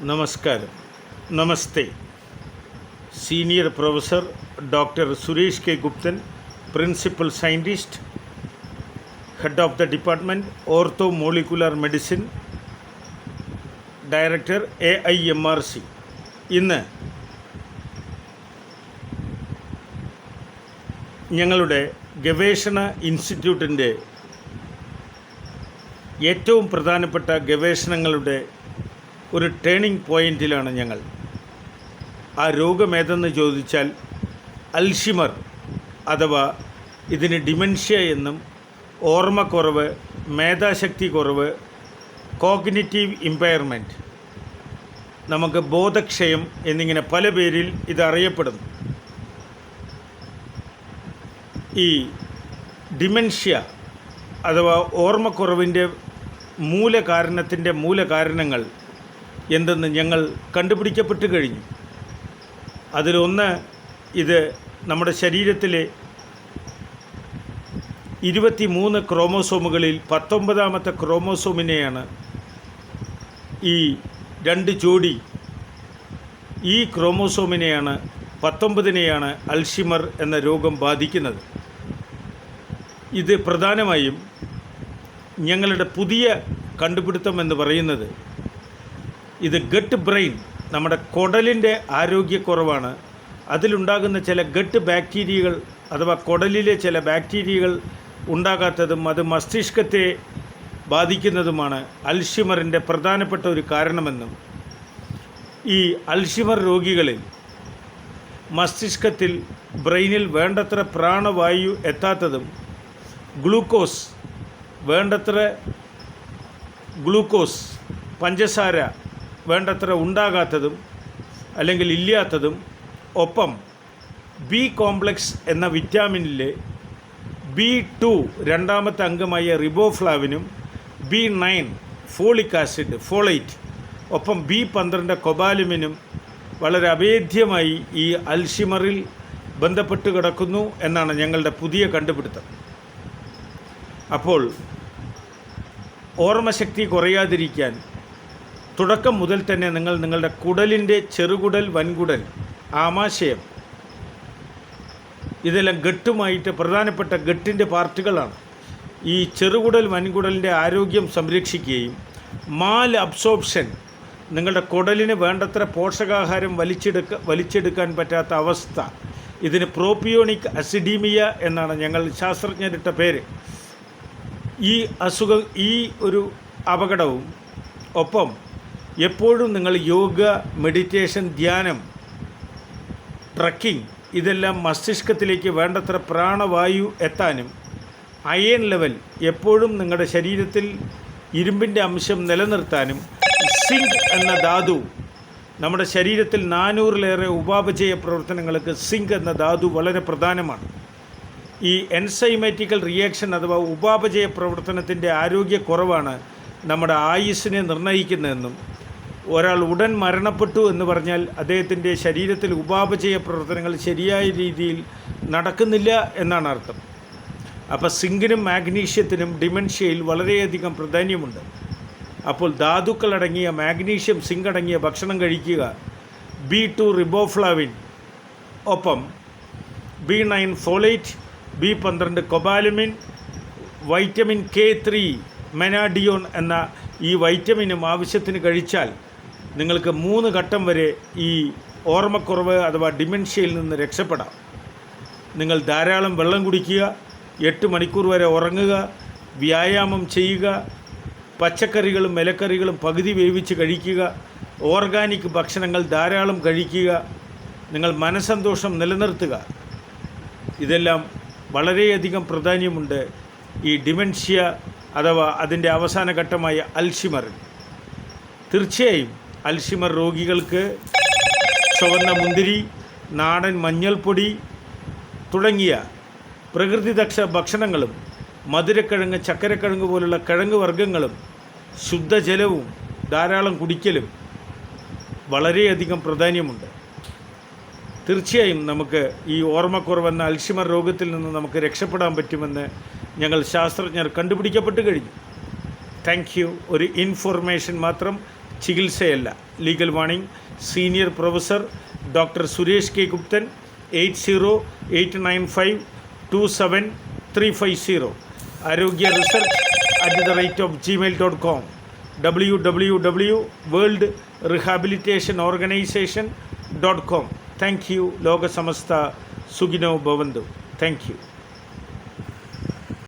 നമസ്കാരം. നമസ്തേ. Senior professor doctor Suresh K Guptan, principal scientist, head of the department ortho molecular medicine, director AIMRC. ഇന്ന് ഞങ്ങളുടെ ഗവേഷണ ഇൻസ്റ്റിറ്റ്യൂട്ടിൻ്റെ ഏറ്റവും പ്രധാനപ്പെട്ട ഗവേഷണങ്ങളുടെ ഒരു ടേണിംഗ് പോയിൻറ്റിലാണ് ഞങ്ങൾ. ആ രോഗമേതെന്ന് ചോദിച്ചാൽ അൽഷിമർ അഥവാ ഇതിന് ഡിമെൻഷ്യ എന്നും, ഓർമ്മക്കുറവ്, മേധാശക്തി കുറവ്, കോഗ്നിറ്റീവ് ഇമ്പയർമെൻറ്റ്, നമുക്ക് ബോധക്ഷയം എന്നിങ്ങനെ പല പേരിൽ ഇതറിയപ്പെടുന്നു. ഈ ഡിമെൻഷ്യ അഥവാ ഓർമ്മക്കുറവിൻ്റെ മൂലകാരണങ്ങൾ എന്തെന്ന് ഞങ്ങൾ കണ്ടുപിടിക്കപ്പെട്ട് കഴിഞ്ഞു. അതിലൊന്ന്, ഇത് നമ്മുടെ ശരീരത്തിലെ 23 ക്രോമോസോമുകളിൽ 19ാമത്തെ ക്രോമോസോമിനെയാണ്, ഈ 2 ജോഡി ഈ ക്രോമോസോമിനെയാണ് 19നെയാണ് അൽഷിമർ എന്ന രോഗം ബാധിക്കുന്നത്. ഇത് പ്രധാനമായും ഞങ്ങളുടെ പുതിയ കണ്ടുപിടുത്തം എന്ന് പറയുന്നത് ഇത് ഗട്ട് ബ്രെയിൻ, നമ്മുടെ കുടലിൻ്റെ ആരോഗ്യക്കുറവാണ്. അതിലുണ്ടാകുന്ന ചില ഗട്ട് ബാക്ടീരിയകൾ അഥവാ കുടലിലെ ചില ബാക്ടീരിയകൾ ഉണ്ടാകാത്തതും അത് മസ്തിഷ്കത്തെ ബാധിക്കുന്നതുമാണ് അൽഷിമറിൻ്റെ പ്രധാനപ്പെട്ട ഒരു കാരണമെന്നും, ഈ അൽഷിമർ രോഗികളിൽ മസ്തിഷ്കത്തിൽ ബ്രെയിനിൽ വേണ്ടത്ര പ്രാണവായു എത്താത്തതും, ഗ്ലൂക്കോസ് പഞ്ചസാര വേണ്ടത്ര ഉണ്ടാകാത്തതും അല്ലെങ്കിൽ ഇല്ലാത്തതും, ഒപ്പം ബി കോംപ്ലക്സ് എന്ന വിറ്റാമിനിലെ B2 രണ്ടാമത്തെ അംഗമായ റിബോഫ്ലാവിനും, B9 ഫോളിക് ആസിഡ് ഫോളേറ്റ്, ഒപ്പം B12 കൊബാലുമിനും വളരെ അഭേദ്യമായി ഈ അൽഷിമറിൽ ബന്ധപ്പെട്ട് കിടക്കുന്നു എന്നാണ് ഞങ്ങളുടെ പുതിയ കണ്ടുപിടുത്തം. അപ്പോൾ ഓർമ്മശക്തി കുറയാതിരിക്കാൻ തുടക്കം മുതൽ തന്നെ നിങ്ങളുടെ കുടലിൻ്റെ ചെറുകുടൽ, വൻകുടൽ, ആമാശയം, ഇതെല്ലാം ഗട്ടുമായിട്ട് പ്രധാനപ്പെട്ട ഗട്ടിൻ്റെ പാർട്ടുകളാണ്. ഈ ചെറുകുടൽ, വൻകുടലിൻ്റെ ആരോഗ്യം സംരക്ഷിക്കുകയും മാൽ അബ്സോർപ്ഷൻ, നിങ്ങളുടെ കുടലിന് വേണ്ടത്ര പോഷകാഹാരം വലിച്ചെടുക്കാൻ പറ്റാത്ത അവസ്ഥ, ഇതിന് പ്രോപ്പിയോണിക് അസിഡീമിയ എന്നാണ് ഞങ്ങൾ ശാസ്ത്രജ്ഞരിട്ട പേര്. ഈ ഒരു അപകടവും, ഒപ്പം എപ്പോഴും നിങ്ങൾ യോഗ, മെഡിറ്റേഷൻ, ധ്യാനം, ട്രക്കിംഗ്, ഇതെല്ലാം മസ്തിഷ്കത്തിലേക്ക് വേണ്ടത്ര പ്രാണവായു എത്താനും, അയൺ ലെവൽ എപ്പോഴും നിങ്ങളുടെ ശരീരത്തിൽ ഇരുമ്പിൻ്റെ അംശം നിലനിർത്താനും, സിങ്ക് എന്ന ധാതു നമ്മുടെ ശരീരത്തിൽ 400-ലേറെ ഉപാപചയ പ്രവർത്തനങ്ങൾക്ക് സിങ്ക് എന്ന ധാതു വളരെ പ്രധാനമാണ്. ഈ എൻസൈമാറ്റിക്കൽ റിയാക്ഷൻ അഥവാ ഉപാപചയ പ്രവർത്തനത്തിൻ്റെ ആരോഗ്യക്കുറവാണ് നമ്മുടെ ആയുസ്സിനെ നിർണ്ണയിക്കുന്നതെന്നും, ഒരാൾ ഉടൻ മരണപ്പെട്ടു എന്ന് പറഞ്ഞാൽ അദ്ദേഹത്തിൻ്റെ ശരീരത്തിൽ ഉപാപചയ പ്രവർത്തനങ്ങൾ ശരിയായ രീതിയിൽ നടക്കുന്നില്ല എന്നാണ് അർത്ഥം. അപ്പോൾ സിങ്കിനും മാഗ്നീഷ്യത്തിനും ഡിമെൻഷ്യയിൽ വളരെയധികം പ്രാധാന്യമുണ്ട്. അപ്പോൾ ധാതുക്കളടങ്ങിയ മാഗ്നീഷ്യം, സിങ്ക് അടങ്ങിയ ഭക്ഷണം കഴിക്കുക, B2 റിബോഫ്ലാവിൻ, ഒപ്പം B9 folate, B12 കൊബാലുമിൻ, vitamin K3 മെനാഡിയോൺ എന്ന ഈ വൈറ്റമിനും ആവശ്യത്തിന് കഴിച്ചാൽ നിങ്ങൾക്ക് 3 ഘട്ടം വരെ ഈ ഓർമ്മക്കുറവ് അഥവാ ഡിമെൻഷ്യയിൽ നിന്ന് രക്ഷപ്പെടാം. നിങ്ങൾ ധാരാളം വെള്ളം കുടിക്കുക, 8 മണിക്കൂർ വരെ ഉറങ്ങുക, വ്യായാമം ചെയ്യുക, പച്ചക്കറികളും ഇലക്കറികളും പകുതി വേവിച്ച് കഴിക്കുക, ഓർഗാനിക് ഭക്ഷണങ്ങൾ ധാരാളം കഴിക്കുക, നിങ്ങൾ മനസ്സന്തോഷം നിലനിർത്തുക. ഇതെല്ലാം വളരെയധികം പ്രാധാന്യമുണ്ട് ഈ ഡിമെൻഷ്യ അഥവാ അതിൻ്റെ അവസാന ഘട്ടമായ അൽഷിമറിൽ. തീർച്ചയായും അൽഷിമർ രോഗികൾക്ക് ചുവന്ന മുന്തിരി, നാടൻ മഞ്ഞൾപ്പൊടി തുടങ്ങിയ പ്രകൃതിദക്ഷ ഭക്ഷണങ്ങളും, മധുരക്കിഴങ്ങ്, ചക്കരക്കിഴങ്ങ് പോലുള്ള കിഴങ്ങ് വർഗ്ഗങ്ങളും, ശുദ്ധജലവും ധാരാളം കുടിക്കലും വളരെയധികം പ്രാധാന്യമുണ്ട്. തീർച്ചയായും നമുക്ക് ഈ ഓർമ്മക്കുറവെന്ന അൽഷിമർ രോഗത്തിൽ നിന്ന് നമുക്ക് രക്ഷപ്പെടാൻ പറ്റുമെന്ന് ഞങ്ങൾ ശാസ്ത്രജ്ഞർ കണ്ടുപിടിക്കപ്പെട്ട് കഴിഞ്ഞു. Thank you. ഒരു ഇൻഫോർമേഷൻ മാത്രം. ചികിത്സയല്ല. Legal warning. Senior professor doctor Suresh K Guptan, 8089527350. ആരോഗ്യ research @gmail.com. www.worldrehabilitationorganization.com. Thank you. ലോക സമസ്ത സുഖിനോ ഭവന്തു. Thank U.